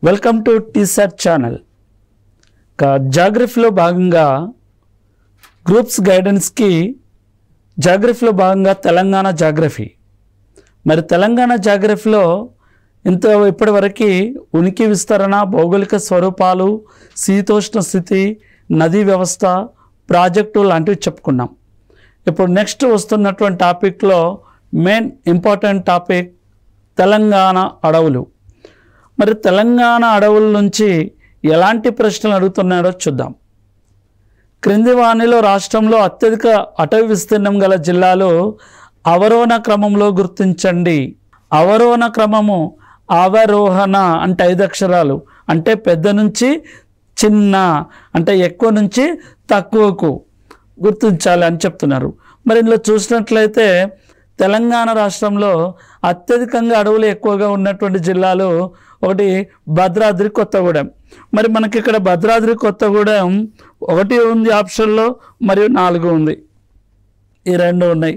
Welcome to TSET channel. జాగ్రఫీలో భాగంగా groups గైడెన్స్కి జాగ్రఫీలో భాగంగా తెలంగాణ జాగ్రఫీ. మరి తెలంగాణ జాగ్రఫీలో ఇప్పటివరకు ఉనికి విస్తరణ, భౌగోళిక స్వరూపాలు, శీతోష్ణ స్థితి, నదీ వ్యవస్థ, ప్రాజెక్టు లాంటివి చెప్పుకున్నాం. ఇప్పుడు నెక్స్ట్ వస్తున్నటువంటి టాపిక్లో మెయిన్ ఇంపార్టెంట్ టాపిక్ తెలంగాణ అడవులు. మరి తెలంగాణ అడవుల నుంచి ఎలాంటి ప్రశ్నలు అడుగుతున్నారో చూద్దాం. క్రింది వాణిలో రాష్ట్రంలో అత్యధిక అటవీ విస్తీర్ణం గల జిల్లాలు అవరోహణ క్రమంలో గుర్తించండి. అవరోహణ క్రమము అవరోహణ అంటే 5 అక్షరాలు, అంటే పెద్ద నుంచి చిన్న, అంటే ఎక్కువ నుంచి తక్కువకు గుర్తించాలి అని చెప్తున్నారు. మరి ఇందులో చూసినట్లయితే తెలంగాణ రాష్ట్రంలో అత్యధికంగా అడవులు ఎక్కువగా ఉన్నటువంటి జిల్లాలు ఒకటి భద్రాద్రి కొత్తగూడెం. మరి మనకి ఇక్కడ భద్రాద్రి కొత్తగూడెం 1 ఉంది ఆప్షన్లో, మరియు 4 ఉంది, ఈ 2 ఉన్నాయి.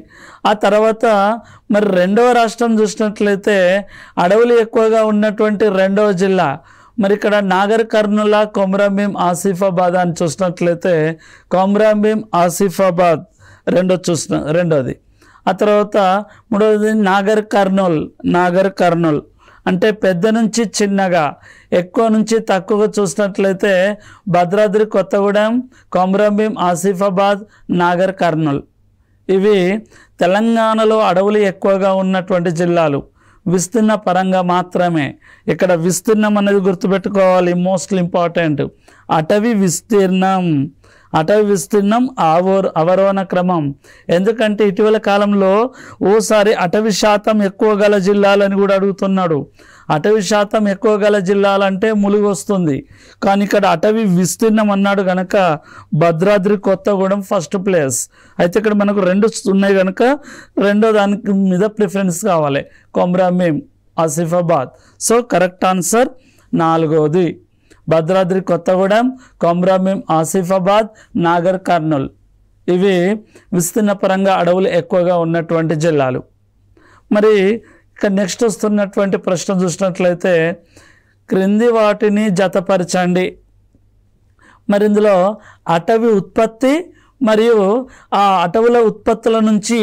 ఆ తర్వాత మరి రెండవ రాష్ట్రం చూసినట్లయితే అడవులు ఎక్కువగా ఉన్నటువంటి రెండవ జిల్లా, మరి ఇక్కడ నాగర్ కర్నూల్, కొమరంభీం, ఆసిఫాబాద్ అని చూసినట్లయితే కొమరంభీం, ఆసిఫాబాద్ రెండోది. ఆ తర్వాత మూడవది నాగర్ కర్నూల్ అంటే పెద్ద నుంచి చిన్నగా, ఎక్కువ నుంచి తక్కువగా చూసినట్లయితే భద్రాద్రి కొత్తగూడెం, కొమరంభీం, ఆసిఫాబాద్, నాగర్ కర్నూల్. ఇవి తెలంగాణలో అడవులు ఎక్కువగా ఉన్నటువంటి జిల్లాలు. విస్తీర్ణ పరంగా మాత్రమే. ఇక్కడ విస్తీర్ణం అనేది గుర్తుపెట్టుకోవాలి, మోస్ట్ ఇంపార్టెంట్. అటవీ విస్తీర్ణం అవరోహణ క్రమం. ఎందుకంటే ఇటీవల కాలంలో ఓసారి అటవీ శాతం ఎక్కువ గల జిల్లాలని కూడా అడుగుతున్నాడు. అటవీ శాతం ఎక్కువ గల జిల్లాలంటే ములుగు వస్తుంది, కానీ ఇక్కడ అటవీ విస్తీర్ణం అన్నాడు కనుక భద్రాద్రి కొత్తగూడెం ఫస్ట్ ప్లేస్. అయితే ఇక్కడ మనకు 2 ఉన్నాయి కనుక రెండో దానికి మీద ప్రిఫరెన్స్ కావాలి, Komaram Bheem, Asifabad. So correct answer 4వది భద్రాద్రి కొత్తగూడెం, కొమరంభీం, ఆసిఫాబాద్, నాగర్ కర్నూల్. ఇవి విస్తీర్ణ పరంగా అడవులు ఎక్కువగా ఉన్నటువంటి జిల్లాలు. మరి ఇక నెక్స్ట్ వస్తున్నటువంటి ప్రశ్న చూసినట్లయితే క్రింది వాటిని జతపరచండి. మరి ఇందులో అటవీ ఉత్పత్తి మరియు ఆ అటవుల ఉత్పత్తుల నుంచి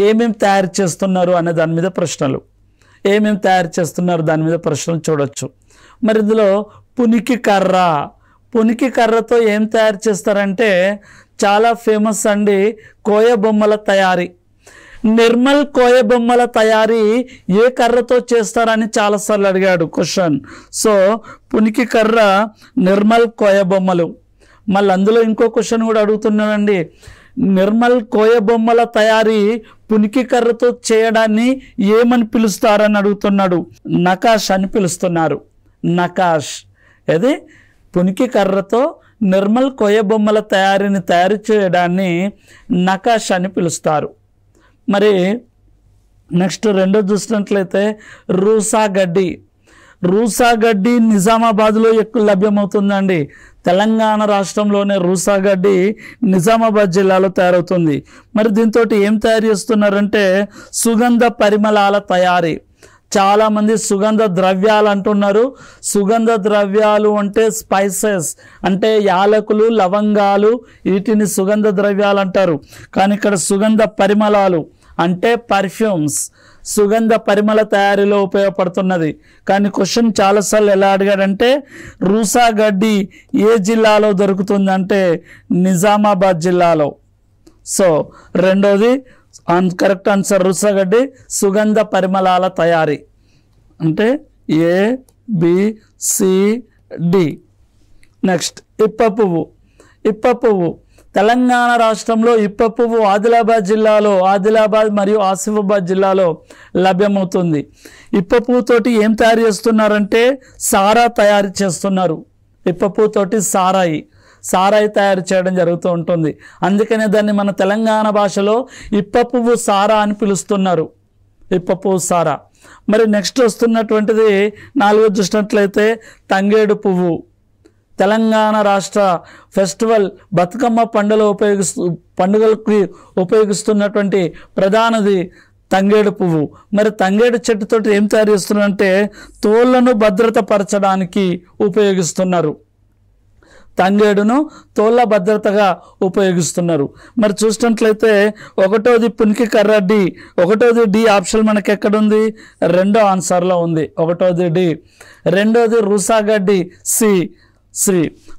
ఏమేమి తయారు చేస్తున్నారు అనే దాని మీద ప్రశ్నలు, దాని మీద ప్రశ్నలు చూడొచ్చు. మరి ఇందులో పునికి కర్రతో ఏం తయారు చేస్తారంటే చాలా ఫేమస్ అండి, కోయ బొమ్మల తయారీ. నిర్మల్ కోయ బొమ్మల తయారీ ఏ కర్రతో చేస్తారని చాలాసార్లు అడిగాడు క్వశ్చన్. సో పునికి కర్ర, నిర్మల్ కోయ బొమ్మలు. మళ్ళీ అందులో ఇంకో క్వశ్చన్ కూడా అడుగుతున్నాడండి, నిర్మల్ కోయ బొమ్మల తయారీ పునికి కర్రతో చేయడాన్ని ఏమని పిలుస్తారని అడుగుతున్నాడు. నకాష్ అని పిలుస్తున్నారు. నకాష్. అది పునికి కర్రతో నిర్మల్ కోయ బొమ్మల తయారు చేయడాన్ని నకాష్ అని పిలుస్తారు. మరి నెక్స్ట్ రెండో చూసినట్లయితే రూసాగడ్డి నిజామాబాద్లో ఎక్కువ లభ్యమవుతుందండి. తెలంగాణ రాష్ట్రంలోనే రూసాగడ్డి నిజామాబాద్ జిల్లాలో తయారవుతుంది. మరి దీంతో ఏం తయారు చేస్తున్నారంటే సుగంధ పరిమళాల తయారీ. చాలామంది సుగంధ ద్రవ్యాలు అంటున్నారు. సుగంధ ద్రవ్యాలు అంటే స్పైసెస్, అంటే యాలకులు, లవంగాలు, వీటిని సుగంధ ద్రవ్యాలు అంటారు. కానీ ఇక్కడ సుగంధ పరిమళాలు అంటే పర్ఫ్యూమ్స్, సుగంధ పరిమళ తయారీలో ఉపయోగపడుతున్నది. కానీ క్వశ్చన్ చాలాసార్లు ఎలా అడిగాడంటే రూసాగడ్డి ఏ జిల్లాలో దొరుకుతుందంటే నిజామాబాద్ జిల్లాలో. సో రెండోది కరెక్ట్ ఆన్సర్ రూసాగడ్డి సుగంధ పరిమళాల తయారీ అంటే ABCD. నెక్స్ట్ ఇప్ప పువ్వు. తెలంగాణ రాష్ట్రంలో ఇప్ప పువ్వు ఆదిలాబాద్ మరియు ఆసిఫాబాద్ జిల్లాలో లభ్యమవుతుంది. ఇప్ప పువ్వుతోటి ఏం తయారు చేస్తున్నారంటే సారా తయారు చేస్తున్నారు. ఇప్ప పువ్వుతోటి సారాయి తయారు చేయడం జరుగుతూ ఉంటుంది. అందుకనే దాన్ని మన తెలంగాణ భాషలో ఇప్ప పువ్వు సారా అని పిలుస్తున్నారు. ఇప్ప పువ్వు సారా. మరి నెక్స్ట్ వస్తున్నటువంటిది 4 చూసినట్లయితే తంగేడు పువ్వు. తెలంగాణ రాష్ట్ర ఫెస్టివల్ బతుకమ్మ పండుగలకు ఉపయోగిస్తున్నటువంటి ప్రధానది తంగేడు పువ్వు. మరి తంగేడు చెట్టుతోటి ఏం తయారు చేస్తున్నారంటే తోళ్లను భద్రతపరచడానికి ఉపయోగిస్తున్నారు. తంగేడును తోళ్ళ భద్రతగా ఉపయోగిస్తున్నారు. మరి చూసినట్లయితే ఒకటోది పునికి కర్ర డి, ఒకటోది డి ఆప్షన్ మనకి ఎక్కడుంది, రెండో ఆన్సర్లో ఉంది, ఒకటోది డి. రెండోది రుసాగడ్డి సి,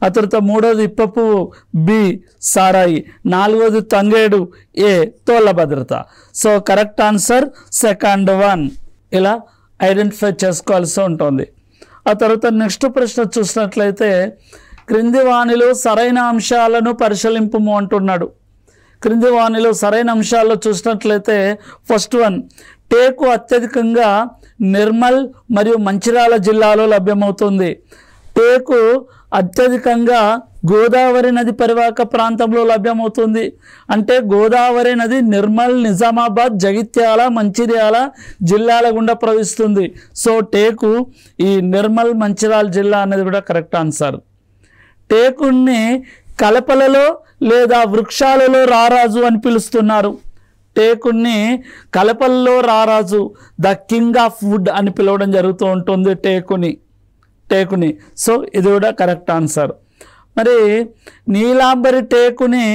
ఆ తర్వాత మూడోది ఇప్ప పువ్వు బి, సారాయి. నాలుగోది తంగేడు ఏ, తోళ్ళ భద్రత. So correct answer second one. ఇలా ఐడెంటిఫై చేసుకోవాల్సి ఉంటుంది. ఆ తర్వాత నెక్స్ట్ ప్రశ్న చూసినట్లయితే క్రింది వాణిలో సరైన అంశాలను పరిశీలింపుము అంటున్నాడు. క్రింది వాణిలో సరైన అంశాల్లో చూసినట్లయితే ఫస్ట్ వన్, టేకు అత్యధికంగా నిర్మల్ మరియు మంచిర్యాల జిల్లాలో లభ్యమవుతుంది. టేకు అత్యధికంగా గోదావరి నది పరివాహక ప్రాంతంలో లభ్యమవుతుంది. అంటే గోదావరి నది నిర్మల్, నిజామాబాద్, జగిత్యాల, మంచిర్యాల జిల్లాల గుండా ప్రవహిస్తుంది. సో టేకు ఈ నిర్మల్, మంచిర్యాల జిల్లా అనేది కూడా కరెక్ట్ ఆన్సర్. టేకుని కలపలలో లేదా వృక్షాలలో రారాజు అని పిలుస్తున్నారు. టేకుని కలపల్లో రారాజు, ద కింగ్ ఆఫ్ వుడ్ అని పిలవడం జరుగుతూ ఉంటుంది టేకుని. సో ఇది కూడా కరెక్ట్ ఆన్సర్. మరి నీలాంబరి టేకుని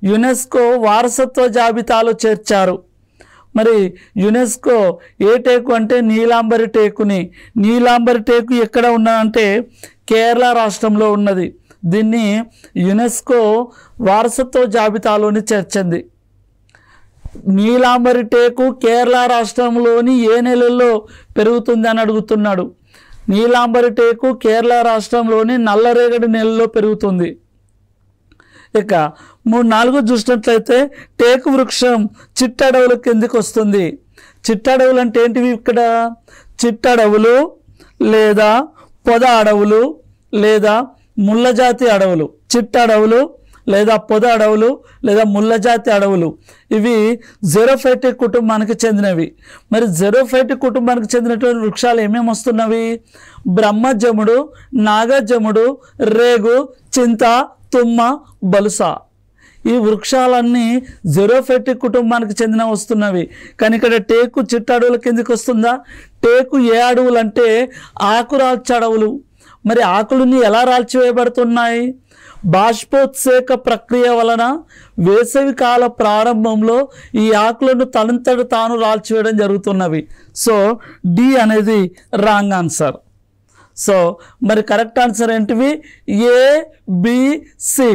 యునెస్కో వారసత్వ జాబితాలో చేర్చారు. మరి యునెస్కో ఏ టేకు అంటే నీలాంబరి టేకుని. నీలాంబరి టేకు ఎక్కడ ఉన్నదంటే కేరళ రాష్ట్రంలో ఉన్నది. దీన్ని యునెస్కో వారసత్వ జాబితాలోని చేర్చింది. నీలాంబరి టేకు కేరళ రాష్ట్రంలోని ఏ నెలల్లో పెరుగుతుంది అని అడుగుతున్నాడు. నీలాంబరి టేకు కేరళ రాష్ట్రంలోని నల్లరేగడి నెలలో పెరుగుతుంది. ఇక 3-4 చూసినట్లయితే టేకు వృక్షం చిట్టడవుల కిందికి వస్తుంది. చిట్టడవులు అంటే ఏంటివి? ఇక్కడ చిట్టడవులు లేదా పొద అడవులు లేదా ముళ్ళజాతి అడవులు. చిట్టడవులు లేదా పొద అడవులు లేదా ముళ్ళజాతి అడవులు ఇవి జెరోఫైటిక్ కుటుంబానికి చెందినవి. మరి జెరోఫైటిక్ కుటుంబానికి చెందినటువంటి వృక్షాలు ఏమేమి వస్తున్నవి? బ్రహ్మజముడు, నాగజముడు, రేగు, చింత, తుమ్మ, బలుస. ఈ వృక్షాలన్నీ జెరోఫైటిక్ కుటుంబానికి చెందిన వస్తున్నవి. కానీ ఇక్కడ టేకు చిట్టడవుల కిందికి వస్తుందా? టేకు ఏ అడవులు అంటే ఆకురాల్చ అడవులు. మరి ఆకులని ఎలా రాల్చివేయబడుతున్నాయి? బాష్పోత్సేక ప్రక్రియ వలన వేసవి కాల ప్రారంభంలో ఈ ఆకులను తనంతట తాను రాల్చివేయడం జరుగుతున్నవి. సో డి అనేది రాంగ్ ఆన్సర్. సో మరి కరెక్ట్ ఆన్సర్ ఏంటివి? ఏబిసి.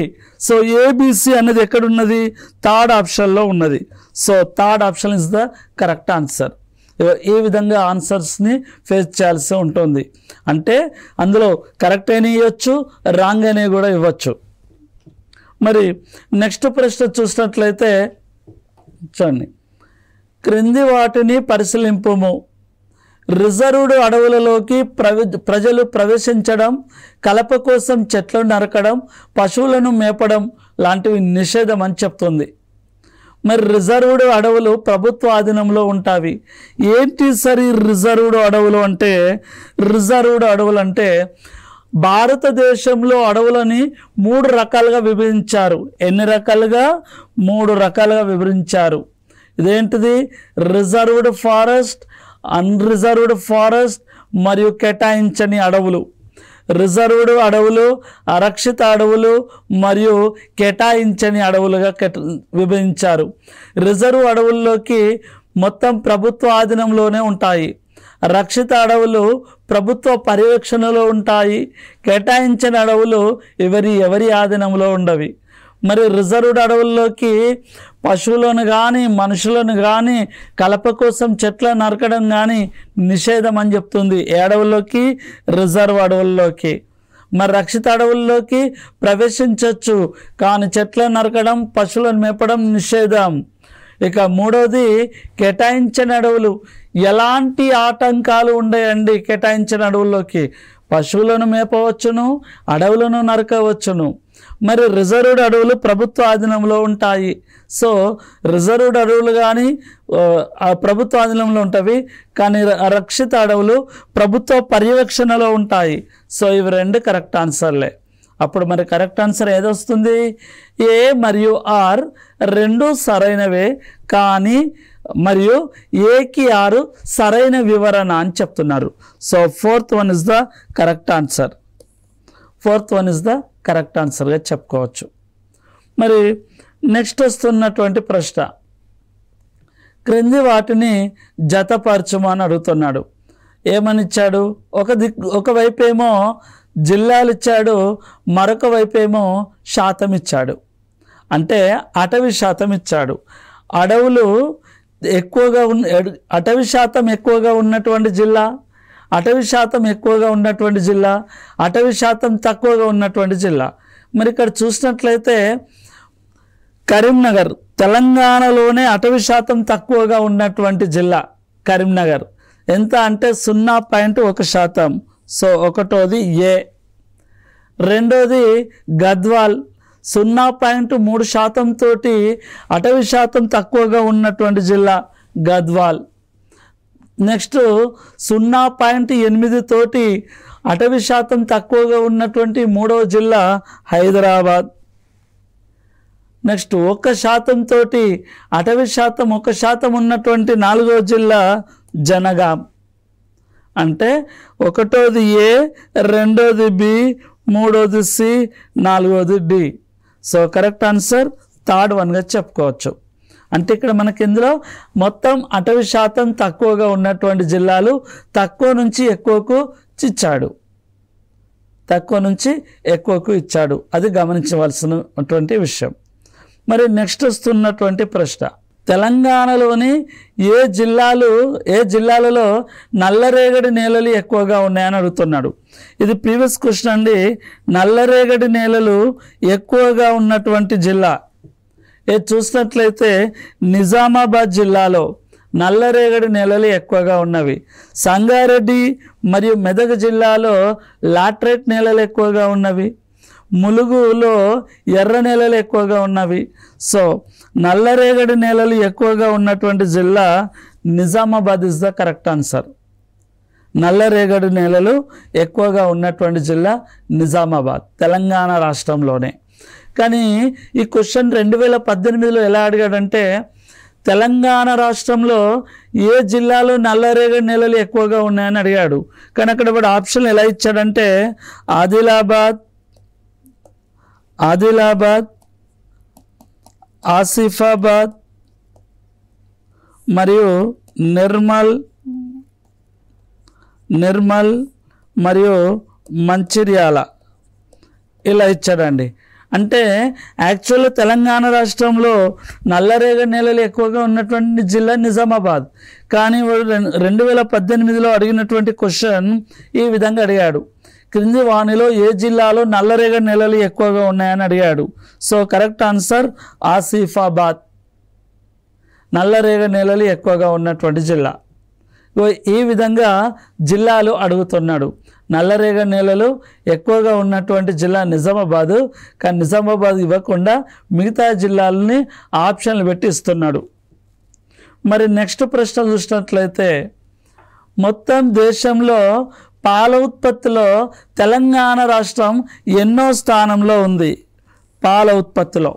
సో ఏబిసి అనేది ఎక్కడున్నది? థర్డ్ ఆప్షన్లో ఉన్నది. So third option is the correct answer. ఈ విధంగా ఆన్సర్స్ని ఫేస్ చేయాల్సి ఉంటుంది. అంటే అందులో కరెక్ట్ అయినా ఇవ్వచ్చు, రాంగ్ అయినా కూడా ఇవ్వచ్చు. మరి నెక్స్ట్ ప్రశ్న చూసినట్లయితే చూడండి, క్రింది వాటిని పరిశీలింపుము. రిజర్వ్డ్ అడవులలోకి ప్రజలు ప్రవేశించడం, కలప కోసం చెట్లను నరకడం, పశువులను మేపడం లాంటివి నిషేధం అని చెప్తుంది. మరి రిజర్వ్డ్ అడవులు ప్రభుత్వ ఆధీనంలో ఉంటాయి. ఏంటి సరి రిజర్వ్డ్ అడవులు అంటే? రిజర్వ్డ్ అడవులు అంటే భారతదేశంలో అడవులని 3 రకాలుగా విభజించారు. ఎన్ని రకాలుగా? 3 రకాలుగా విభజించారు. ఇదేంటిది? రిజర్వ్డ్ ఫారెస్ట్, అన్రిజర్వ్డ్ ఫారెస్ట్ మరియు కేటాయించని అడవులు. రిజర్వ్డ్ అడవులు, అరక్షిత అడవులు మరియు కేటాయించని అడవులుగా విభజించారు. రిజర్వ్ అడవుల్లోకి మొత్తం ప్రభుత్వ ఆధీనంలోనే ఉంటాయి. రక్షిత అడవులు ప్రభుత్వ పర్యవేక్షణలో ఉంటాయి. కేటాయించిన అడవులు ఎవరి ఆధీనంలో ఉండవి. మరి రిజర్వ్డ్ అడవుల్లోకి పశువులను కానీ మనుషులను కానీ కలప కోసం చెట్లను నరకడం కానీ నిషేధం అని చెప్తుంది. ఏ అడవుల్లోకి? రిజర్వ్ అడవుల్లోకి. మరి రక్షిత అడవుల్లోకి ప్రవేశించవచ్చు, కానీ చెట్లను నరకడం, పశువులను మేపడం నిషేధం. ఇక మూడవది కేటాయించిన అడవులు. ఎలాంటి ఆటంకాలు ఉండయండి కేటాయించిన అడవుల్లోకి? పశువులను మేపవచ్చును, అడవులను నరకవచ్చును. మరి రిజర్వ్డ్ అడవులు ప్రభుత్వ ఆధీనంలో ఉంటాయి. సో రిజర్వ్డ్ అడవులు కానీ ప్రభుత్వ ఆధీనంలో ఉంటాయి, కానీ రక్షిత అడవులు ప్రభుత్వ పర్యవేక్షణలో ఉంటాయి. సో ఇవి 2 కరెక్ట్ ఆన్సర్లే. అప్పుడు మరి కరెక్ట్ ఆన్సర్ ఏదొస్తుంది? ఏ మరియు ఆర్ రెండు సరైనవే, కానీ మరియు ఏకి ఆరు సరైన వివరణ అని చెప్తున్నారు. So fourth one is the correct answer. Fourth one is the correct ఆన్సర్గా చెప్పుకోవచ్చు. మరి నెక్స్ట్ వస్తున్నటువంటి ప్రశ్న, క్రింది వాటిని జతపరచుము అని అడుగుతున్నాడు. ఏమని ఇచ్చాడు? ఒకవైపు ఏమో జిల్లాలు ఇచ్చాడు, మరొక వైపు ఏమో శాతం ఇచ్చాడు. అంటే అటవీ శాతం ఇచ్చాడు. అడవులు ఎక్కువగా అటవీ శాతం ఎక్కువగా ఉన్నటువంటి జిల్లా, అటవీ శాతం ఎక్కువగా ఉన్నటువంటి జిల్లా, అటవీ శాతం తక్కువగా ఉన్నటువంటి జిల్లా. మరి ఇక్కడ చూసినట్లయితే కరీంనగర్ తెలంగాణలోనే అటవీ శాతం తక్కువగా ఉన్నటువంటి జిల్లా కరీంనగర్. ఎంత అంటే 0.1%. సో ఒకటోది ఏ. రెండోది గద్వాల్ 0.3% తోటి అటవీ శాతం తక్కువగా ఉన్నటువంటి జిల్లా గద్వాల్. నెక్స్ట్ 0.8 తోటి అటవీ శాతం తక్కువగా ఉన్నటువంటి మూడవ జిల్లా హైదరాబాద్. నెక్స్ట్ 1% తోటి అటవీ శాతం 1% ఉన్నటువంటి నాలుగవ జిల్లా జనగాం. అంటే ఒకటోది ఏ, రెండోది బి, మూడోది సి, నాలుగోది D. So correct answer third వన్గా చెప్పుకోవచ్చు. అంటే ఇక్కడ మనకి ఇందులో మొత్తం అటవీ శాతం తక్కువగా ఉన్నటువంటి జిల్లాలు తక్కువ నుంచి ఎక్కువకు ఇచ్చాడు, తక్కువ నుంచి ఎక్కువకు ఇచ్చాడు. అది గమనించవలసినటువంటి విషయం. మరి నెక్స్ట్ వస్తున్నటువంటి ప్రశ్న, తెలంగాణలోని ఏ జిల్లాలలో నల్లరేగడి నేలలు ఎక్కువగా ఉన్నాయని అడుగుతున్నాడు. ఇది ప్రీవియస్ క్వశ్చన్ అండి. నల్లరేగడి నేలలు ఎక్కువగా ఉన్నటువంటి జిల్లా చూసినట్లయితే నిజామాబాద్ జిల్లాలో నల్లరేగడి నేలలు ఎక్కువగా ఉన్నవి. సంగారెడ్డి మరియు మెదక్ జిల్లాలో లాటరైట్ నేలలు ఎక్కువగా ఉన్నవి. ములుగులో ఎర్ర నేలలు ఎక్కువగా ఉన్నవి. సో నల్లరేగడి నేలలు ఎక్కువగా ఉన్నటువంటి జిల్లా Nizamabad is the correct answer. నల్లరేగడి నేలలు ఎక్కువగా ఉన్నటువంటి జిల్లా నిజామాబాద్, తెలంగాణ రాష్ట్రంలోనే. కానీ ఈ క్వశ్చన్ 2018లో ఎలా అడిగాడంటే, తెలంగాణ రాష్ట్రంలో ఏ జిల్లాలో నల్లరేగడి నేలలు ఎక్కువగా ఉన్నాయని అడిగాడు. కానీ అక్కడ వాడు ఆప్షన్ ఎలా ఇచ్చాడంటే ఆదిలాబాద్, ఆసిఫాబాద్ మరియు నిర్మల్ మరియు మంచిర్యాల ఇలా ఇచ్చాడండి. అంటే యాక్చువల్గా తెలంగాణ రాష్ట్రంలో నల్లరేగడి నేలలు ఎక్కువగా ఉన్నటువంటి జిల్లా నిజామాబాద్. కానీ వాడు 2018లో అడిగినటువంటి క్వశ్చన్ ఈ విధంగా అడిగాడు, క్రింది వానిలో ఏ జిల్లాలో నల్లరేగడి నేలలు ఎక్కువగా ఉన్నాయని అడిగాడు. సో కరెక్ట్ ఆన్సర్ ఆసిఫాబాద్, నల్లరేగడి నేలలు ఎక్కువగా ఉన్నటువంటి జిల్లా. ఈ విధంగా జిల్లాలు అడుగుతున్నాడు. నల్లరేగడి నేలలు ఎక్కువగా ఉన్నటువంటి జిల్లా నిజామాబాదు, కానీ నిజామాబాద్ ఇవ్వకుండా మిగతా జిల్లాలని ఆప్షన్లు పెట్టి ఇస్తున్నాడు. మరి నెక్స్ట్ ప్రశ్న చూసినట్లయితే, మొత్తం దేశంలో పాల ఉత్పత్తిలో తెలంగాణ రాష్ట్రం ఎన్నో స్థానంలో ఉంది? పాల ఉత్పత్తిలో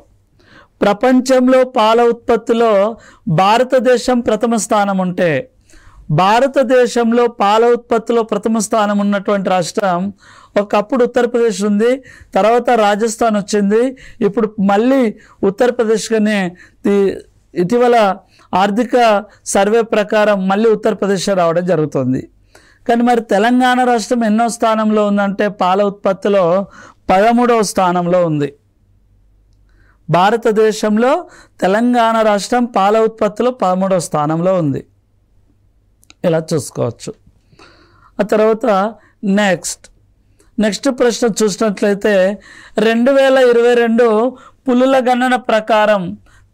ప్రపంచంలో పాల ఉత్పత్తిలో భారతదేశం ప్రథమ స్థానం ఉంటే, భారతదేశంలో పాల ఉత్పత్తిలో ప్రథమ స్థానం ఉన్నటువంటి రాష్ట్రం ఒకప్పుడు ఉత్తరప్రదేశ్ ఉంది, తర్వాత రాజస్థాన్ వచ్చింది, ఇప్పుడు మళ్ళీ ఉత్తరప్రదేశ్గానే ఇటీవల ఆర్థిక సర్వే ప్రకారం మళ్ళీ ఉత్తరప్రదేశ్ రావడం జరుగుతుంది. కానీ మరి తెలంగాణ రాష్ట్రం ఎన్నో స్థానంలో ఉందంటే పాల ఉత్పత్తిలో 13వ స్థానంలో ఉంది. భారతదేశంలో తెలంగాణ రాష్ట్రం పాల ఉత్పత్తిలో 13వ స్థానంలో ఉంది. ఇలా చూసుకోవచ్చు. ఆ తర్వాత నెక్స్ట్ ప్రశ్న చూసినట్లయితే, 2022 పులుల గణన ప్రకారం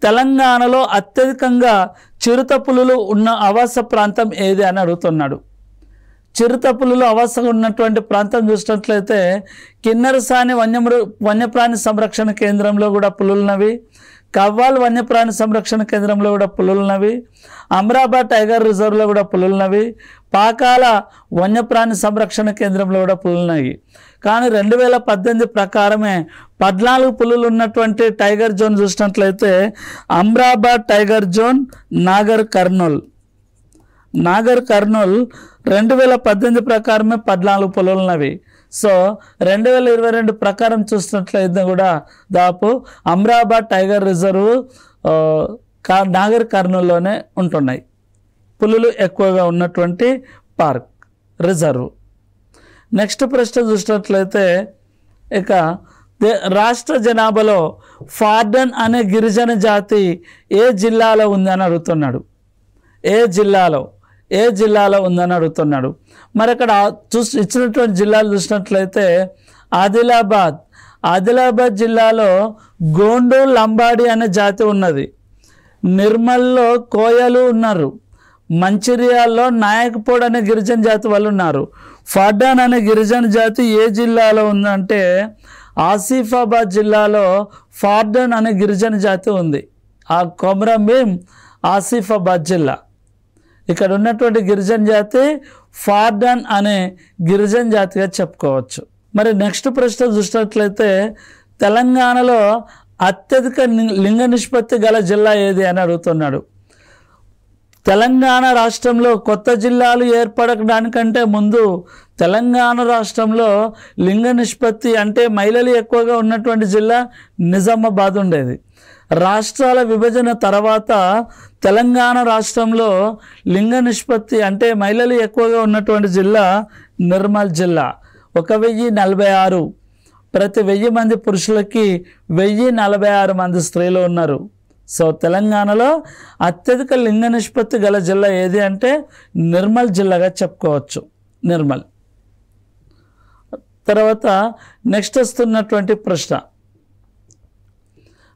తెలంగాణలో అత్యధికంగా చిరుత పులులు ఉన్న ఆవాస ప్రాంతం ఏది అని అడుగుతున్నాడు. చిరుత పులులు ఆవాసంగా ఉన్నటువంటి ప్రాంతం చూసినట్లయితే కిన్నెరసాని వన్యప్రాణి సంరక్షణ కేంద్రంలో కూడా పులులున్నవి, కవ్వాల్ వన్యప్రాణి సంరక్షణ కేంద్రంలో కూడా పులులున్నవి. అమ్రాబాద్ టైగర్ రిజర్వ్లో కూడా పులులున్నవి. పాకాల వన్యప్రాణి సంరక్షణ కేంద్రంలో కూడా పులులున్నాయి. కానీ 2018 ప్రకారమే 14 పులులు ఉన్నటువంటి టైగర్ జోన్ చూసినట్లయితే అమ్రాబాద్ టైగర్ జోన్, నాగర్ కర్నూల్ 2018 ప్రకారమే 14 పులులు ఉన్నవి. సో 2022 ప్రకారం చూసినట్లయితే కూడా దాదాపు అమ్రాబాద్ టైగర్ రిజర్వ్ నాగర్ కర్నూల్లోనే ఉంటున్నాయి. పులులు ఎక్కువగా ఉన్నటువంటి పార్క్ రిజర్వ్. నెక్స్ట్ ప్రశ్న చూసినట్లయితే ఇక రాష్ట్ర జనాభాలో ఫార్డన్ అనే గిరిజన జాతి ఏ జిల్లాలో ఉందని అడుగుతున్నాడు. ఏ జిల్లాలో ఉందని అడుగుతున్నాడు. మరి అక్కడ ఇచ్చినటువంటి జిల్లాలు చూసినట్లయితే ఆదిలాబాద్ జిల్లాలో గోండు లంబాడి అనే జాతి ఉన్నది. నిర్మల్లో కోయలు ఉన్నారు. మంచిర్యాలలో నాయక్పూడ్ అనే గిరిజన జాతి వాళ్ళు ఉన్నారు. ఫార్డన్ అనే గిరిజన జాతి ఏ జిల్లాలో ఉందంటే ఆసిఫాబాద్ జిల్లాలో ఫార్డన్ అనే గిరిజన జాతి ఉంది. ఆ కొమరంభీం ఆసిఫాబాద్ జిల్లా. ఇక్కడ ఉన్నటువంటి గిరిజన జాతి ఫార్డన్ అనే గిరిజన జాతిగా చెప్పుకోవచ్చు. మరి నెక్స్ట్ ప్రశ్న చూసినట్లయితే తెలంగాణలో అత్యధిక లింగ నిష్పత్తి గల జిల్లా ఏది అని అడుగుతున్నాడు. తెలంగాణ రాష్ట్రంలో కొత్త జిల్లాలు ఏర్పడడానికంటే ముందు తెలంగాణ రాష్ట్రంలో లింగ నిష్పత్తి అంటే మహిళలు ఎక్కువగా ఉన్నటువంటి జిల్లా నిజామాబాద్ ఉండేది. రాష్ట్రాల విభజన తర్వాత తెలంగాణ రాష్ట్రంలో లింగ నిష్పత్తి అంటే మహిళలు ఎక్కువగా ఉన్నటువంటి జిల్లా నిర్మల్ జిల్లా. 1046 ప్రతి 1000 మంది పురుషులకి 1046 మంది స్త్రీలు ఉన్నారు. సో తెలంగాణలో అత్యధిక లింగ నిష్పత్తి గల జిల్లా ఏది అంటే నిర్మల్ జిల్లాగా చెప్పుకోవచ్చు. నిర్మల్. తర్వాత నెక్స్ట్ వస్తున్నటువంటి ప్రశ్న,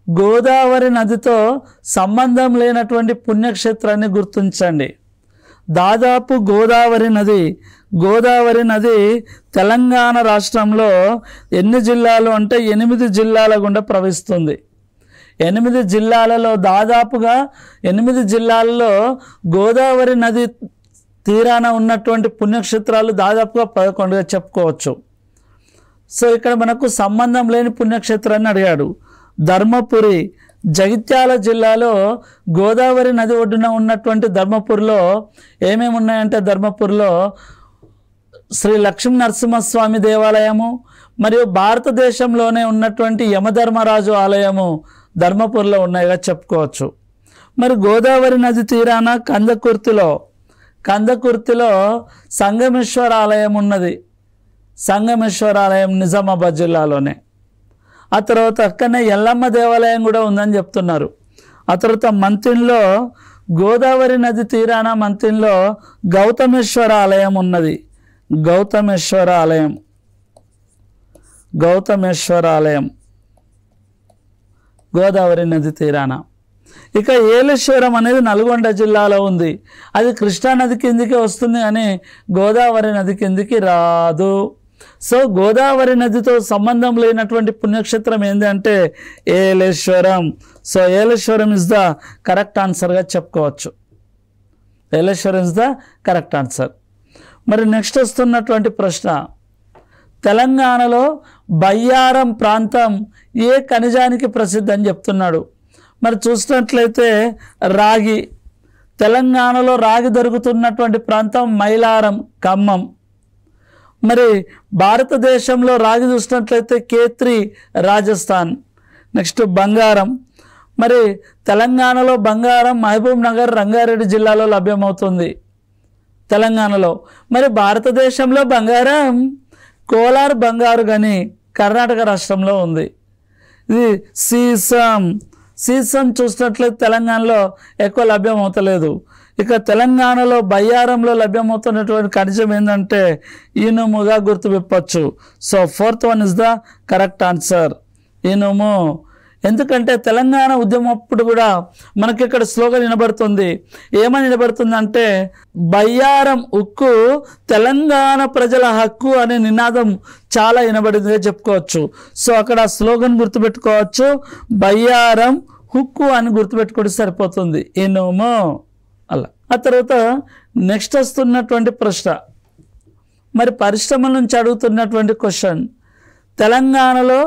గోదావరి నదితో సంబంధం లేనటువంటి పుణ్యక్షేత్రాన్ని గుర్తించండి. దాదాపు గోదావరి నది తెలంగాణ రాష్ట్రంలో ఎన్ని జిల్లాలు అంటే 8 జిల్లాల గుండా ప్రవహిస్తుంది. 8 జిల్లాలలో దాదాపుగా 8 జిల్లాల్లో గోదావరి నది తీరాన ఉన్నటువంటి పుణ్యక్షేత్రాలు దాదాపుగా 11గా చెప్పుకోవచ్చు. సో ఇక్కడ మనకు సంబంధం లేని పుణ్యక్షేత్రాన్ని అడిగాడు. ధర్మపురి జగిత్యాల జిల్లాలో గోదావరి నది ఒడ్డున ఉన్నటువంటి ధర్మపురిలో ఏమేమి ఉన్నాయంటే ధర్మపురిలో శ్రీ లక్ష్మీ నరసింహస్వామి దేవాలయము మరియు భారతదేశంలోనే ఉన్నటువంటి యమధర్మరాజు ఆలయము ధర్మపురిలో ఉన్నాయిగా చెప్పుకోవచ్చు. మరి గోదావరి నది తీరాన కందకుర్తిలో సంగమేశ్వర ఆలయం ఉన్నది. సంగమేశ్వర ఆలయం నిజామాబాద్ జిల్లాలోనే. ఆ తర్వాత అక్కడనే ఎల్లమ్మ దేవాలయం కూడా ఉందని చెప్తున్నారు. ఆ తర్వాత మంతిన్లో గోదావరి నది తీరాన మంతిన్లో గౌతమేశ్వర ఆలయం ఉన్నది. గౌతమేశ్వర ఆలయం గోదావరి నది తీరాన. ఇక ఏలేశ్వరం అనేది నల్గొండ జిల్లాలో ఉంది. అది కృష్ణానది కిందికి వస్తుంది కానీ గోదావరి నది కిందికి రాదు. సో గోదావరి నదితో సంబంధం లేనటువంటి పుణ్యక్షేత్రం ఏంటంటే Yeleswaram. So Yeleswaram is the correct ఆన్సర్గా చెప్పుకోవచ్చు. Yeleswaram is the correct answer. మరి నెక్స్ట్ వస్తున్నటువంటి ప్రశ్న, తెలంగాణలో బయ్యారం ప్రాంతం ఏ ఖనిజానికి ప్రసిద్ధి అని చెప్తున్నాడు. మరి చూసినట్లయితే రాగి. తెలంగాణలో రాగి దొరుకుతున్నటువంటి ప్రాంతం మైలారం, ఖమ్మం. మరి భారతదేశంలో రాగి చూసినట్లయితే K3 రాజస్థాన్. నెక్స్ట్ బంగారం. మరి తెలంగాణలో బంగారం మహబూబ్ నగర్, రంగారెడ్డి జిల్లాలో లభ్యమవుతుంది తెలంగాణలో. మరి భారతదేశంలో బంగారం కోలార్ బంగారు గని కర్ణాటక రాష్ట్రంలో ఉంది. ఇది సీసం చూసినట్లయితే తెలంగాణలో ఎక్కువ లభ్యమవుతలేదు. ఇక తెలంగాణలో బయ్యారంలో లభ్యమవుతున్నటువంటి ఖనిజం ఏంటంటే ఇనుముగా గుర్తుపెట్టవచ్చు. So 4th one is the correct answer, ఇనుము. ఎందుకంటే తెలంగాణ ఉద్యమం అప్పుడు కూడా మనకి ఇక్కడ స్లోగన్ వినబడుతుంది. ఏమని వినబడుతుందంటే బయ్యారం ఉక్కు తెలంగాణ ప్రజల హక్కు అనే నినాదం చాలా వినబడిందిగా చెప్పుకోవచ్చు. సో అక్కడ స్లోగన్ గుర్తుపెట్టుకోవచ్చు, బయ్యారం హుక్కు అని గుర్తుపెట్టుకుంటే సరిపోతుంది, ఇనుము అలా. ఆ తర్వాత నెక్స్ట్ వస్తున్నటువంటి ప్రశ్న, మరి పరిశ్రమల నుంచి అడుగుతున్నటువంటి క్వశ్చన్, తెలంగాణలో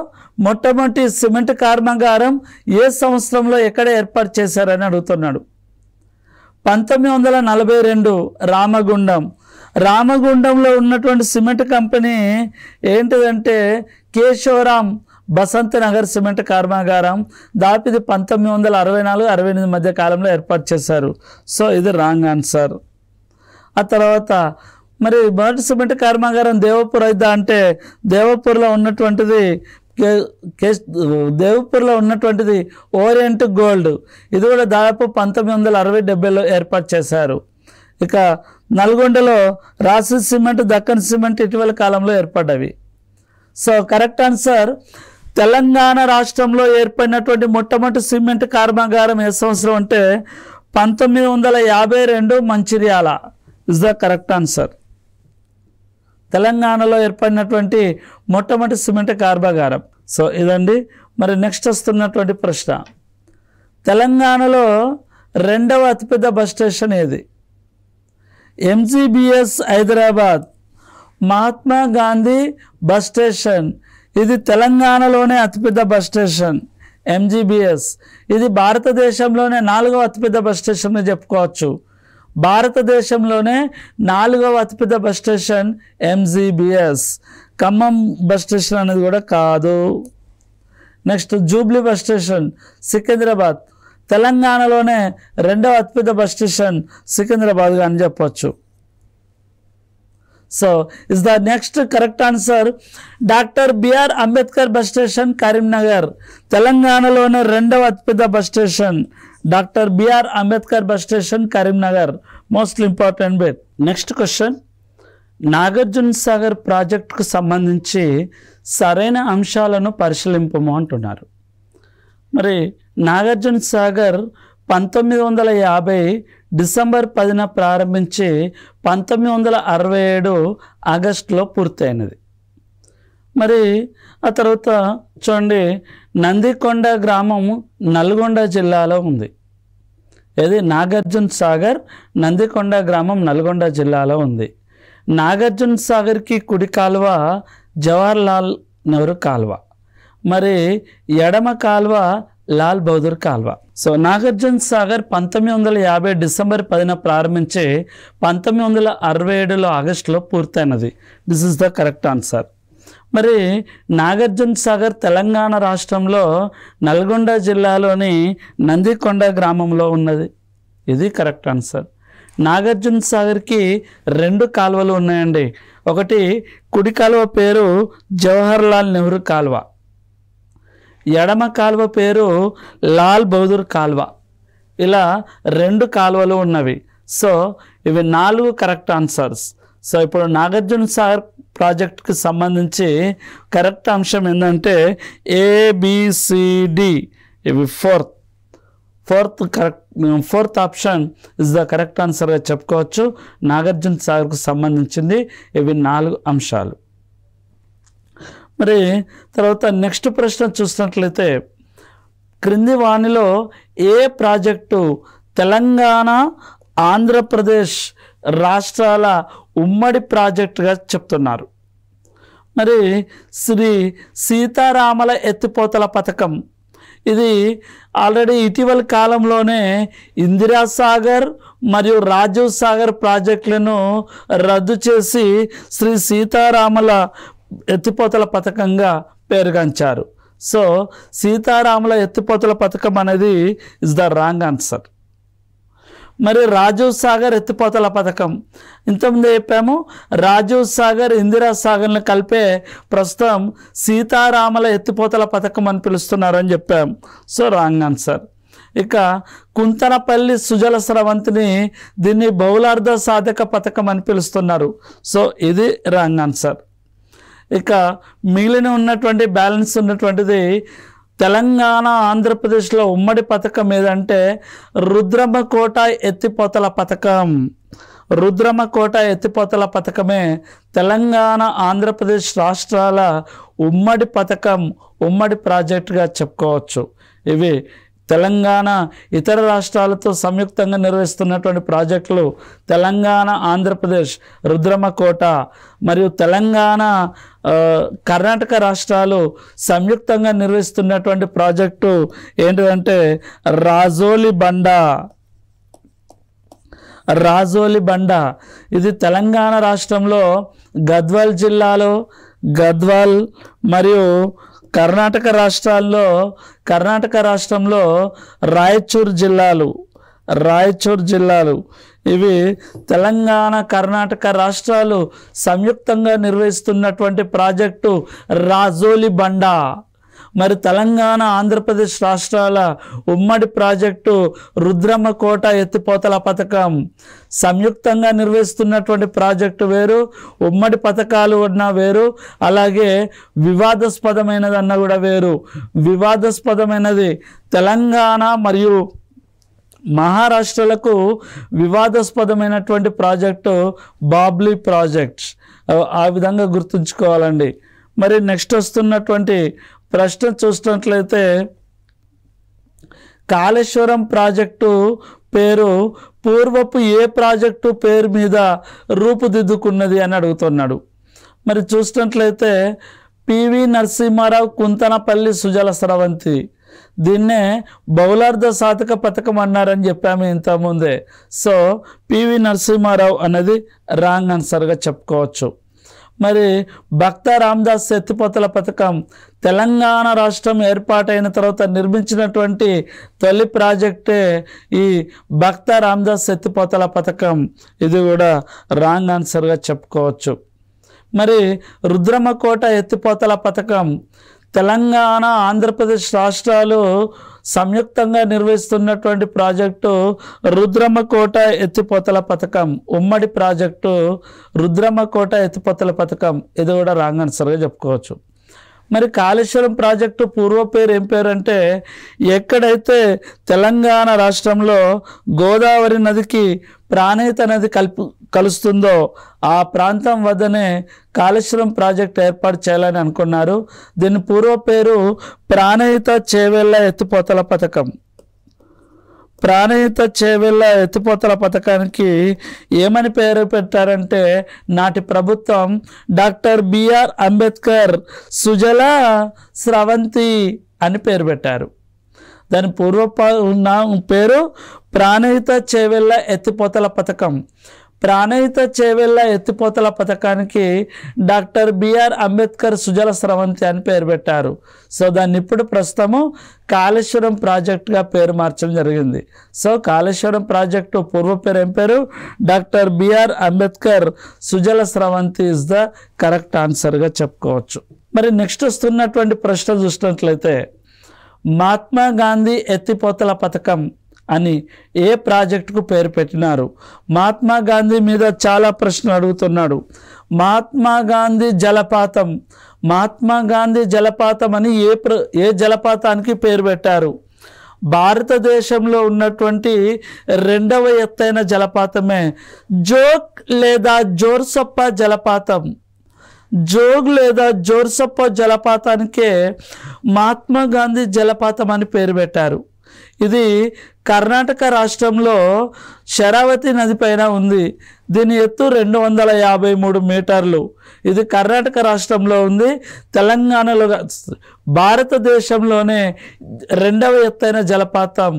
మొట్టమొదటి సిమెంట్ కర్మాగారం ఏ సంవత్సరంలో ఎక్కడ ఏర్పాటు చేశారని అడుగుతున్నాడు. 1942 రామగుండం. రామగుండంలో ఉన్నటువంటి సిమెంట్ కంపెనీ ఏంటిదంటే కేశవరాం బసంత్ నగర్ సిమెంట్ కర్మాగారం. దాపిది 1964-68 మధ్య కాలంలో ఏర్పాటు చేశారు. సో ఇది రాంగ్ ఆన్సర్. ఆ తర్వాత మరి మొదటి సిమెంట్ కర్మాగారం దేవపూర్ అయిద్దా అంటే దేవపూర్లో ఉన్నటువంటిది ఓరియంట్ గోల్డ్. ఇది కూడా దాదాపు 1960-70లో ఏర్పాటు చేశారు. ఇక నల్గొండలో రాసి సిమెంట్, దక్కన్ సిమెంట్ ఇటీవల కాలంలో ఏర్పడ్డవి. సో కరెక్ట్ ఆన్సర్, తెలంగాణ రాష్ట్రంలో ఏర్పడినటువంటి మొట్టమొదటి సిమెంట్ కర్మాగారం ఏ సంవత్సరం అంటే 1952 Mancherial is the correct answer. తెలంగాణలో ఏర్పడినటువంటి మొట్టమొదటి సిమెంట్ కర్మాగారం. సో ఇదండి. మరి నెక్స్ట్ వస్తున్నటువంటి ప్రశ్న, తెలంగాణలో రెండవ అతిపెద్ద బస్ స్టేషన్ ఏది? MGBS Hyderabad, Mahatma Gandhi bus station. ఇది తెలంగాణలోనే అతిపెద్ద బస్ స్టేషన్ MGBS. ఇది భారతదేశంలోనే 4వ అతిపెద్ద బస్ స్టేషన్ చెప్పుకోవచ్చు. భారతదేశంలోనే 4వ అతిపెద్ద bus station MGBS. Khammam bus station అనేది కూడా కాదు. Next Jubilee bus station Secunderabad. తెలంగాణలోనే 2వ అతిపెద్ద బస్ స్టేషన్ సికింద్రాబాద్ అని చెప్పవచ్చు. So is the next correct answer doctor BR Ambedkar bus station Karimnagar. తెలంగాణలోనే 2వ అతిపెద్ద bus station doctor BR Ambedkar bus station Karimnagar. Most important bit. Next question, Nagarjuna Sagar ప్రాజెక్టుకు సంబంధించి సరైన అంశాలను పరిశీలింపము అంటున్నారు. మరి నాగార్జున సాగర్ 1950 డిసెంబర్ 10న ప్రారంభించి 1967 ఆగస్టులో పూర్తయినది. మరి ఆ తర్వాత చూడండి, నందికొండ గ్రామం నల్గొండ జిల్లాలో ఉంది. ఇది నాగార్జున సాగర్ నందికొండ గ్రామం నల్గొండ జిల్లాలో ఉంది. నాగార్జున సాగర్కి కుడి కాలువ జవహర్లాల్ నెహ్రూ కాలువ, మరి ఎడమ కాలువ లాల్ బహదూర్ కాల్వ. సో నాగార్జున సాగర్ 1950 డిసెంబర్ 10న ప్రారంభించి 1967 ఆగస్టులో పూర్తయినది. This is the correct answer. మరి నాగార్జున సాగర్ తెలంగాణ రాష్ట్రంలో నల్గొండ జిల్లాలోని నందికొండ గ్రామంలో ఉన్నది. ఇది కరెక్ట్ ఆన్సర్. నాగార్జున సాగర్కి 2 కాలువలు ఉన్నాయండి. ఒకటి కుడి కాలువ పేరు జవహర్లాల్ నెహ్రూ కాల్వ, ఎడమ కాలువ పేరు లాల్ బహదూర్ కాల్వ. ఇలా 2 కాలువలు ఉన్నవి. సో ఇవి 4 కరెక్ట్ ఆన్సర్స్. సో ఇప్పుడు నాగార్జున సాగర్ ప్రాజెక్టుకి సంబంధించి కరెక్ట్ అంశం ఏంటంటే ABCD. ఇవి fourth option is the correct ఆన్సర్గా చెప్పుకోవచ్చు. నాగార్జున సాగర్కు సంబంధించింది ఇవి 4 అంశాలు. మరి తర్వాత నెక్స్ట్ ప్రశ్న చూసినట్లయితే, క్రింది వానిలో ఏ ప్రాజెక్టు తెలంగాణ ఆంధ్రప్రదేశ్ రాష్ట్రాల ఉమ్మడి ప్రాజెక్టుగా చెప్తున్నారు? మరి శ్రీ సీతారామల ఎత్తిపోతల పథకం. ఇది ఆల్రెడీ ఇటీవల కాలంలోనే ఇందిరాసాగర్ మరియు రాజీవ్ సాగర్ ప్రాజెక్టులను రద్దు చేసి శ్రీ సీతారామల ఎత్తిపోతల పథకంగా పేరుగాంచారు. సో సీతారాముల ఎత్తిపోతల పథకం అనేది ఇస్ ద రాంగ్ ఆన్సర్. మరి రాజీవ్ సాగర్ ఎత్తిపోతల పథకం ఇంతకుముందు చెప్పాము. రాజీవ్ సాగర్ ఇందిరా సాగర్ని కలిపే ప్రస్తుతం సీతారాముల ఎత్తిపోతల పథకం అని పిలుస్తున్నారని చెప్పాం. So wrong answer. ఇక కుంతనపల్లి సుజల స్రవంతిని దీన్ని బహుళార్థ సాధక పథకం అని పిలుస్తున్నారు. సో ఇది రాంగ్ ఆన్సర్. ఇక మిగిలిన ఉన్నటువంటి బ్యాలెన్స్ ఉన్నటువంటిది తెలంగాణ ఆంధ్రప్రదేశ్లో ఉమ్మడి పథకం ఏదంటే రుద్రమకోట ఎత్తిపోతల పథకం. రుద్రమకోట ఎత్తిపోతల పథకమే తెలంగాణ ఆంధ్రప్రదేశ్ రాష్ట్రాల ఉమ్మడి పథకం, ఉమ్మడి ప్రాజెక్టుగా చెప్పుకోవచ్చు. ఇవి తెలంగాణ ఇతర రాష్ట్రాలతో సంయుక్తంగా నిర్వహిస్తున్నటువంటి ప్రాజెక్టులు తెలంగాణ ఆంధ్రప్రదేశ్ రుద్రమకోట మరియు తెలంగాణ కర్ణాటక రాష్ట్రాలు సంయుక్తంగా నిర్వహిస్తున్నటువంటి ప్రాజెక్టు ఏంటంటే రాజోలి బండ. ఇది తెలంగాణ రాష్ట్రంలో గద్వాల్ జిల్లాలో గద్వాల్ మరియు కర్ణాటక రాష్ట్రంలో రాయచూర్ జిల్లాలు ఇవి తెలంగాణ కర్ణాటక రాష్ట్రాలు సంయుక్తంగా నిర్వహిస్తున్నటువంటి ప్రాజెక్టు రాజోలి బండ. మరి తెలంగాణ ఆంధ్రప్రదేశ్ రాష్ట్రాల ఉమ్మడి ప్రాజెక్టు రుద్రమకోట ఎత్తిపోతల పథకం. సంయుక్తంగా నిర్వహిస్తున్నటువంటి ప్రాజెక్టు వేరు, ఉమ్మడి పథకాలు ఉన్న వేరు, అలాగే వివాదాస్పదమైనదన్న కూడా వేరు. వివాదాస్పదమైనది తెలంగాణ మరియు మహారాష్ట్రలకు వివాదాస్పదమైనటువంటి ప్రాజెక్టు బాబ్లీ ప్రాజెక్ట్స్. ఆ విధంగా గుర్తుంచుకోవాలండి. మరి నెక్స్ట్ వస్తున్నటువంటి ప్రశ్న చూసినట్లయితే కాళేశ్వరం ప్రాజెక్టు పేరు పూర్వపు ఏ ప్రాజెక్టు పేరు మీద రూపుదిద్దుకున్నది అని అడుగుతున్నాడు. మరి చూసినట్లయితే పివి నరసింహారావు కుంతనపల్లి సుజల స్రవంతి, దీన్నే బహుళార్థ సాధక పథకం అన్నారని చెప్పాము ఇంతకుముందే. సో పివి నరసింహారావు అన్నది రాంగ్ ఆన్సర్గా చెప్పుకోవచ్చు. మరి భక్త రామదాస్ ఎత్తిపోతల పథకం తెలంగాణ రాష్ట్రం ఏర్పాటైన తర్వాత నిర్మించినటువంటి తొలి ప్రాజెక్టే ఈ భక్త రామదాస్ ఎత్తిపోతల పథకం. ఇది కూడా రాంగ్ ఆన్సర్గా చెప్పుకోవచ్చు. మరి రుద్రమకోట ఎత్తిపోతల పథకం తెలంగాణ ఆంధ్రప్రదేశ్ రాష్ట్రాలు సంయుక్తంగా నిర్వహిస్తున్నటువంటి ప్రాజెక్టు రుద్రమకోట ఎత్తిపోతల పథకం. ఉమ్మడి ప్రాజెక్టు రుద్రమకోట ఎత్తిపోతల పథకం. ఇది కూడా రాంగ్ ఆన్సర్గా చెప్పుకోవచ్చు. మరి కాళేశ్వరం ప్రాజెక్టు పూర్వ పేరు ఏం పేరు అంటే, ఎక్కడైతే తెలంగాణ రాష్ట్రంలో గోదావరి నదికి ప్రాణహిత నది కలుస్తుందో ఆ ప్రాంతం వద్దనే కాళేశ్వరం ప్రాజెక్ట్ ఏర్పాటు చేయాలని అనుకున్నారు. దీని పూర్వ పేరు ప్రాణహిత చేవెళ్ళ ఎత్తిపోతల పథకం. ప్రాణహిత చేవెళ్ళ ఎత్తిపోతల పథకానికి ఏమని పేరు పెట్టారంటే, నాటి ప్రభుత్వం డాక్టర్ బిఆర్ అంబేద్కర్ సుజల స్రవంతి అని పేరు పెట్టారు. దాని పూర్వ పేరు ప్రాణహిత చేవెళ్ళ ఎత్తిపోతల పథకం. ప్రాణహిత చేవెళ్ళ ఎత్తిపోతల పథకానికి డాక్టర్ బిఆర్ అంబేద్కర్ సుజల స్రవంతి అని పేరు పెట్టారు. సో దాన్ని ఇప్పుడు ప్రస్తుతము కాళేశ్వరం ప్రాజెక్టుగా పేరు మార్చడం జరిగింది. సో కాళేశ్వరం ప్రాజెక్టు పూర్వ పేరు ఏం పేరు? Doctor BR Ambedkar Sujala Sravanthi is the correct ఆన్సర్గా చెప్పుకోవచ్చు. మరి నెక్స్ట్ వస్తున్నటువంటి ప్రశ్న చూసినట్లయితే, మహాత్మా గాంధీ ఎత్తిపోతల పథకం అని ఏ ప్రాజెక్టుకు పేరు పెట్టినారు? మహాత్మా గాంధీ మీద చాలా ప్రశ్నలు అడుగుతున్నాడు. మహాత్మా గాంధీ జలపాతం అని ఏ జలపాతానికి పేరు పెట్టారు? భారతదేశంలో ఉన్నటువంటి రెండవ ఎత్తైన జలపాతమే జోగ్ లేదా జోర్సప్ప జలపాతం. జోగ్ లేదా జోర్సప్ప జలపాతానికే మహాత్మా గాంధీ జలపాతం అని పేరు పెట్టారు. ఇది కర్ణాటక రాష్ట్రంలో శరావతి నది పైన ఉంది. దీని ఎత్తు 253 మీటర్లు. ఇది కర్ణాటక రాష్ట్రంలో ఉంది. తెలంగాణలో భారతదేశంలోనే రెండవ ఎత్తైన జలపాతం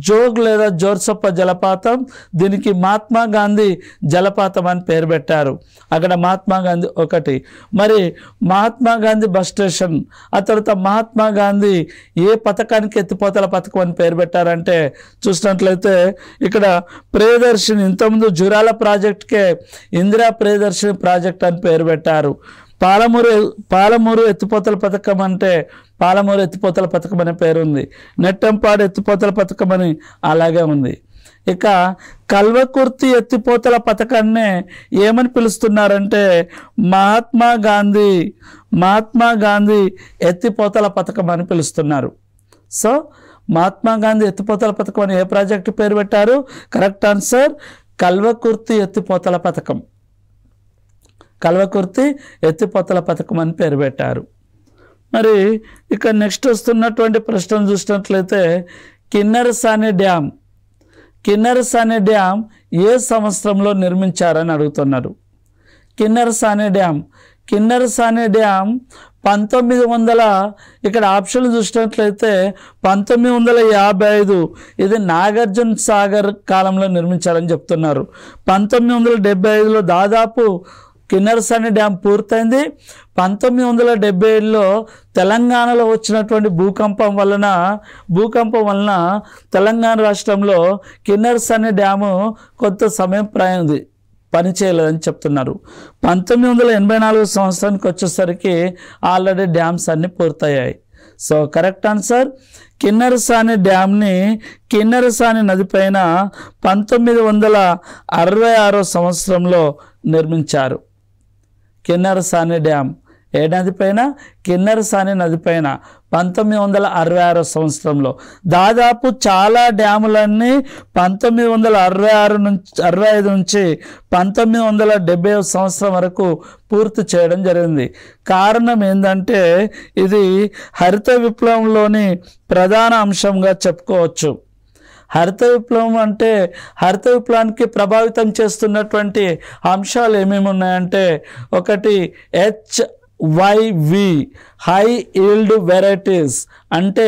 జోగ్ లేదా జోర్సప్ప జలపాతం. దీనికి మహాత్మా గాంధీ జలపాతం అని పేరు పెట్టారు. అక్కడ మహాత్మా గాంధీ ఒకటి. మరి మహాత్మా గాంధీ బస్ స్టేషన్, ఆ తర్వాత మహాత్మా గాంధీ ఏ పథకానికి ఎత్తిపోతల పథకం అని పేరు పెట్టారంటే, చూసినట్లయితే ఇక్కడ ప్రియదర్శిని, ఇంతకుముందు జురాల ప్రాజెక్ట్కే ఇందిరా ప్రియదర్శిని ప్రాజెక్ట్ అని పేరు పెట్టారు. పాలమూరు ఎత్తిపోతల పథకం అంటే పాలమూరు ఎత్తిపోతల పథకం అనే పేరు ఉంది. నెట్టంపాడు ఎత్తిపోతల పథకం అని అలాగే ఉంది. ఇక కల్వకుర్తి ఎత్తిపోతల పథకాన్నే ఏమని పిలుస్తున్నారంటే మహాత్మా గాంధీ ఎత్తిపోతల పథకం అని పిలుస్తున్నారు. సో మహాత్మా గాంధీ ఎత్తిపోతల పథకం అని ఏ ప్రాజెక్టు పేరు పెట్టారు? కరెక్ట్ ఆన్సర్ కల్వకుర్తి ఎత్తిపోతల పథకం. కల్వకుర్తి ఎత్తిపోతల పథకం అని పేరు పెట్టారు. మరి ఇక నెక్స్ట్ వస్తున్నటువంటి ప్రశ్న చూసినట్లయితే, కిన్నెరసాని డ్యామ్ కిన్నెరసాని డ్యామ్ ఏ సంవత్సరంలో నిర్మించారని అడుగుతున్నారు. కిన్నెరసాని డ్యామ్ 1900 ఇక్కడ ఆప్షన్లు చూసినట్లయితే 1955 ఇది నాగార్జున సాగర్ కాలంలో నిర్మించారని చెప్తున్నారు. 1975లో దాదాపు కిన్నెరసాని డ్యామ్ పూర్తయింది. 1977లో తెలంగాణలో వచ్చినటువంటి భూకంపం వలన తెలంగాణ రాష్ట్రంలో కిన్నెరసాని డ్యాము కొంత సమయం పనిచేయలేదని చెప్తున్నారు. 1984 సంవత్సరానికి వచ్చేసరికి ఆల్రెడీ డ్యామ్స్ అన్నీ పూర్తయ్యాయి. సో కరెక్ట్ ఆన్సర్ కిన్నెరసాని డ్యామ్ని కిన్నెరసాని నది పైన 1966 సంవత్సరంలో నిర్మించారు. కిన్నెరసాని డ్యామ్ ఏ నది పైన? కిన్నెరసాని నది పైన 1966 సంవత్సరంలో. దాదాపు చాలా డ్యాములన్నీ 1965 నుంచి 1970 సంవత్సరం వరకు పూర్తి చేయడం జరిగింది. కారణం ఏంటంటే ఇది హరిత విప్లవంలోని ప్రధాన అంశంగా చెప్పుకోవచ్చు. హరిత విప్లవం అంటే హరిత విప్లవానికి ప్రభావితం చేస్తున్నటువంటి అంశాలు ఏమేమి ఉన్నాయంటే, ఒకటి HYV హై ఈల్డ్ వెరైటీస్ అంటే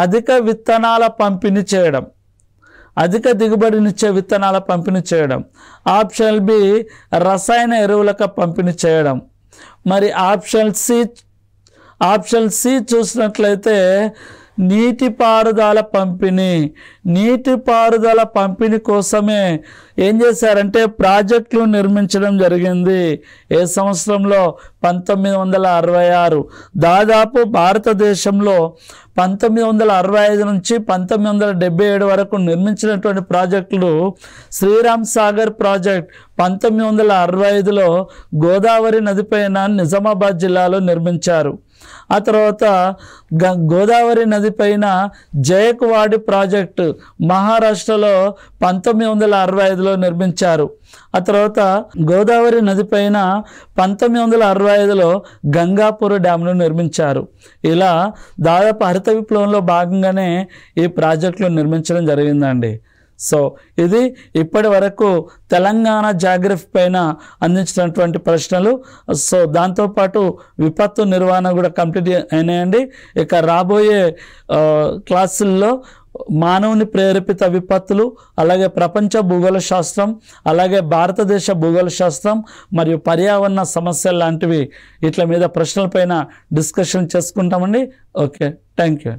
అధిక విత్తనాల పంపిణీ చేయడం, అధిక దిగుబడినిచ్చే విత్తనాల పంపిణీ చేయడం. ఆప్షన్ బి రసాయన ఎరువులకు పంపిణీ చేయడం. మరి ఆప్షన్ సి చూసినట్లయితే నీటిపారుదల పంపిణీ కోసమే ఏం చేశారంటే ప్రాజెక్టులు నిర్మించడం జరిగింది. ఏ సంవత్సరంలో? 1966. దాదాపు భారతదేశంలో 1965 నుంచి 1977 వరకు నిర్మించినటువంటి ప్రాజెక్టులు శ్రీరామ్ సాగర్ ప్రాజెక్ట్ 1965లో గోదావరి నదిపైన నిజామాబాద్ జిల్లాలో నిర్మించారు. ఆ తర్వాత గోదావరి నదిపైన జయక్వాడి ప్రాజెక్టు మహారాష్ట్రలో 1965లో నిర్మించారు. ఆ తర్వాత గోదావరి నదిపైన 1965లో గంగాపూర్ డ్యామ్ను నిర్మించారు. ఇలా దాదాపు హరిత విప్లవంలో భాగంగానే ఈ ప్రాజెక్టులు నిర్మించడం జరిగిందండి. సో ఇది ఇప్పటి వరకు తెలంగాణ జాగ్రఫీ పైన అందించినటువంటి ప్రశ్నలు. సో దాంతోపాటు విపత్తు నిర్వహణ కూడా కంప్లీట్ అయినాయండి. ఇక రాబోయే క్లాసుల్లో మానవుని ప్రేరేపిత విపత్తులు, అలాగే ప్రపంచ భూగోళ శాస్త్రం, అలాగే భారతదేశ భూగోళ శాస్త్రం మరియు పర్యావరణ సమస్యలు లాంటివి వీటి మీద ప్రశ్నలపైన డిస్కషన్ చేసుకుంటామండి. Okay, thank you.